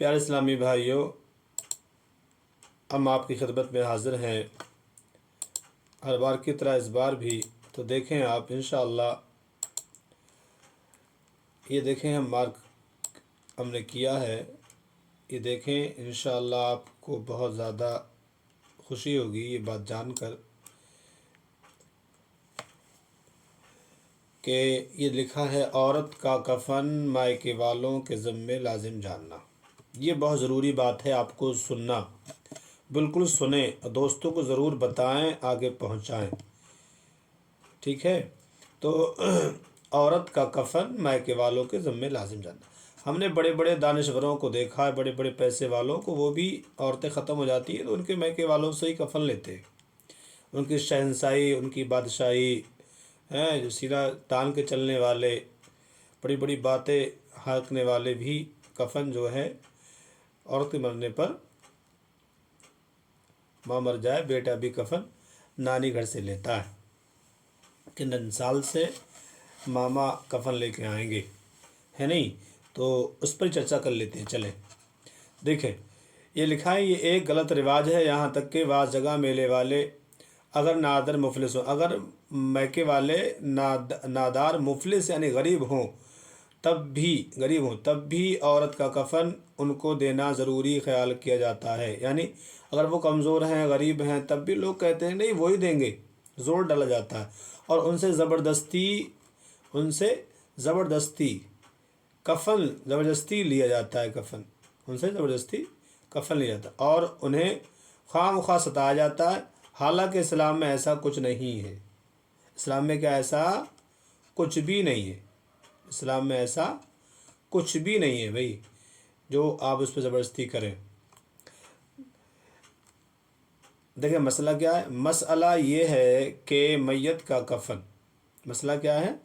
प्यारे इस्लामी भाइयों, हम आपकी खिदमत में हाज़िर हैं हर बार की तरह इस बार भी। तो देखें आप इंशाअल्लाह, ये देखें हम मार्क हमने किया है, ये देखें इंशाअल्लाह आपको बहुत ज़्यादा खुशी होगी ये बात जानकर कि ये लिखा है औरत का कफन मायके वालों के ज़िम्मे लाजिम जानना। ये बहुत ज़रूरी बात है, आपको सुनना, बिल्कुल सुने, दोस्तों को ज़रूर बताएं, आगे पहुंचाएं। ठीक है, तो औरत का कफन मायके वालों के ज़िम्मे लाजिम जानना। हमने बड़े बड़े दानिशवरों को देखा है, बड़े बड़े पैसे वालों को, वो भी औरतें ख़त्म हो जाती हैं तो उनके मायके वालों से ही कफन लेते हैं। उनकी शहंशाही, उनकी बादशाही हैं, जो सीना तान के चलने वाले, बड़ी बड़ी बातें हाँकने वाले भी कफन जो है औरत के मरने पर, माँ मर जाए बेटा भी कफन नानी घर से लेता है कि नंसाल से मामा कफन लेके आएंगे, है नहीं। तो उस पर चर्चा कर लेते हैं। चलें देखें, ये लिखा है, ये एक गलत रिवाज है, यहाँ तक कि वास जगह मेले वाले अगर नादर मुफलिस हों, अगर मैके वाले नादार मुफलिस यानी गरीब हों तब भी औरत का कफन उनको देना ज़रूरी ख्याल किया जाता है। यानी अगर वो कमज़ोर हैं, गरीब हैं, तब भी लोग कहते हैं नहीं वही देंगे, ज़ोर डाला जाता है और उनसे ज़बरदस्ती लिया जाता है, उनसे ज़बरदस्ती कफन लिया जाता है और उन्हें खामख्वाह सताया जाता है। हालांकि इस्लाम में ऐसा कुछ नहीं है। इस्लाम में क्या ऐसा कुछ भी नहीं है, इस्लाम में ऐसा कुछ भी नहीं है भाई, जो आप उस पर ज़बरदस्ती करें। देखिए मसला क्या है, मसला ये है कि मैयत का कफन, मसला क्या है,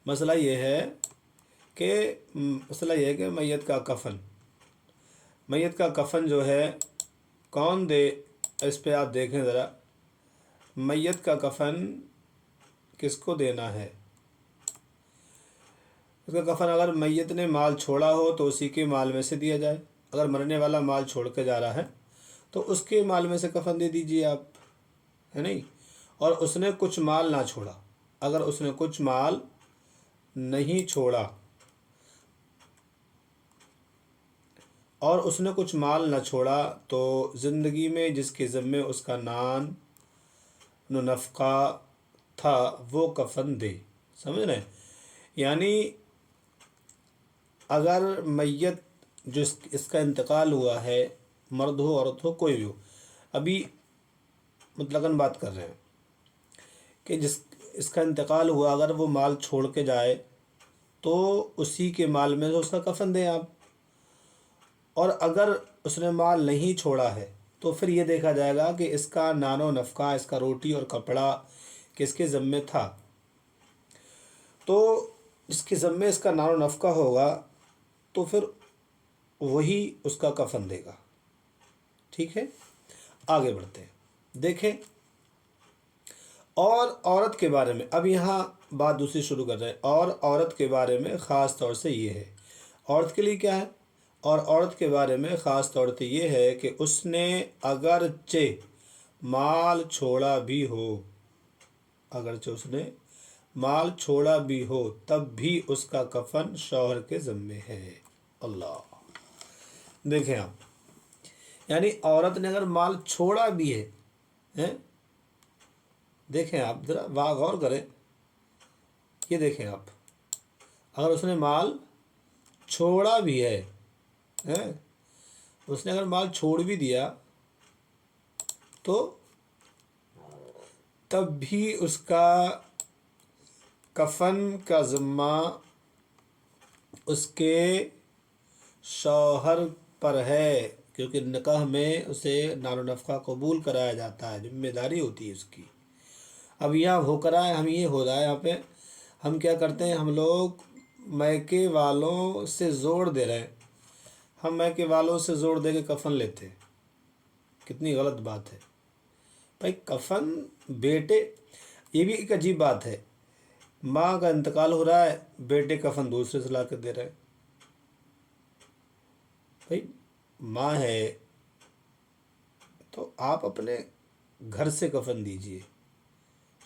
मसला ये है कि मैयत का कफन जो है कौन दे। इस पे आप देखें ज़रा, मैयत का कफन किसको देना है। उसका कफन अगर मैयत ने माल छोड़ा हो तो उसी के माल में से दिया जाए। अगर मरने वाला माल छोड़ के जा रहा है तो उसके माल में से कफन दे दीजिए आप, है नहीं। और उसने कुछ माल ना छोड़ा, अगर उसने कुछ माल नहीं छोड़ा और उसने कुछ माल न छोड़ा तो ज़िंदगी में जिसके ज़िम्मे उसका नान नफ़क़ा था वो कफन दे। समझ रहे हैं। यानी अगर मैयत जो इसका इंतकाल हुआ है, मर्द हो औरत हो कोई भी हो, अभी मुतलकन बात कर रहे हैं कि इसका इंतकाल हुआ, अगर वो माल छोड़ के जाए तो उसी के माल में तो उसका कफन दें आप। और अगर उसने माल नहीं छोड़ा है तो फिर ये देखा जाएगा कि इसका नानो नफ़क़ा, इसका रोटी और कपड़ा किसके ज़िम्मे था। तो जिसके ज़िम्मे इसका नानो नफ़क़ा होगा तो फिर वही उसका कफन देगा। ठीक है, आगे बढ़ते हैं। देखें, और औरत के बारे में अब यहाँ बात दूसरी शुरू कर रहे हैं। और औरत के बारे में ख़ास तौर से ये है, औरत के लिए क्या है, और औरत के बारे में ख़ास तौर से ये है कि उसने अगरचे माल छोड़ा भी हो, अगरचे उसने माल छोड़ा भी हो तब भी उसका कफन शौहर के ज़िम्मे है। अल्लाह, देखें आप, यानी औरत ने अगर माल छोड़ा भी है, हैं, देखें आप ज़रा गौर करें, ये देखें आप, अगर उसने माल छोड़ा भी है, हैं, उसने अगर माल छोड़ भी दिया तो तब भी उसका कफन का ज़िम्मा उसके शौहर पर है, क्योंकि निकाह में उसे नानो नफ़क़ा कबूल कराया जाता है, जिम्मेदारी होती है उसकी। अब यहाँ हो करा है, हम ये हो रहा है यहाँ पे, हम क्या करते हैं, हम लोग मैके वालों से ज़ोर दे रहे हैं, हम मैके वालों से ज़ोर दे के कफन लेते हैं। कितनी गलत बात है भाई। कफन बेटे, ये भी एक अजीब बात है, माँ का इंतकाल हो रहा है, बेटे कफन दूसरे से ला कर दे रहे हैं। भाई माँ है तो आप अपने घर से कफन दीजिए,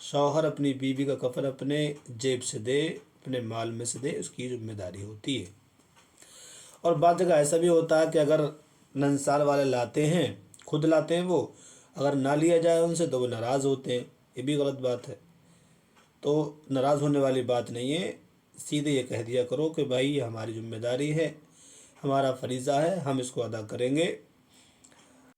शौहर अपनी बीवी का कफन अपने जेब से दे, अपने माल में से दे, उसकी जिम्मेदारी होती है। और बाद जगह ऐसा भी होता है कि अगर नंसार वाले लाते हैं, खुद लाते हैं वो, अगर ना लिया जाए उनसे तो वो नाराज़ होते हैं, ये भी गलत बात है। तो नाराज़ होने वाली बात नहीं है, सीधे ये कह दिया करो कि भाई ये हमारी जिम्मेदारी है, हमारा फरीज़ा है, हम इसको अदा करेंगे।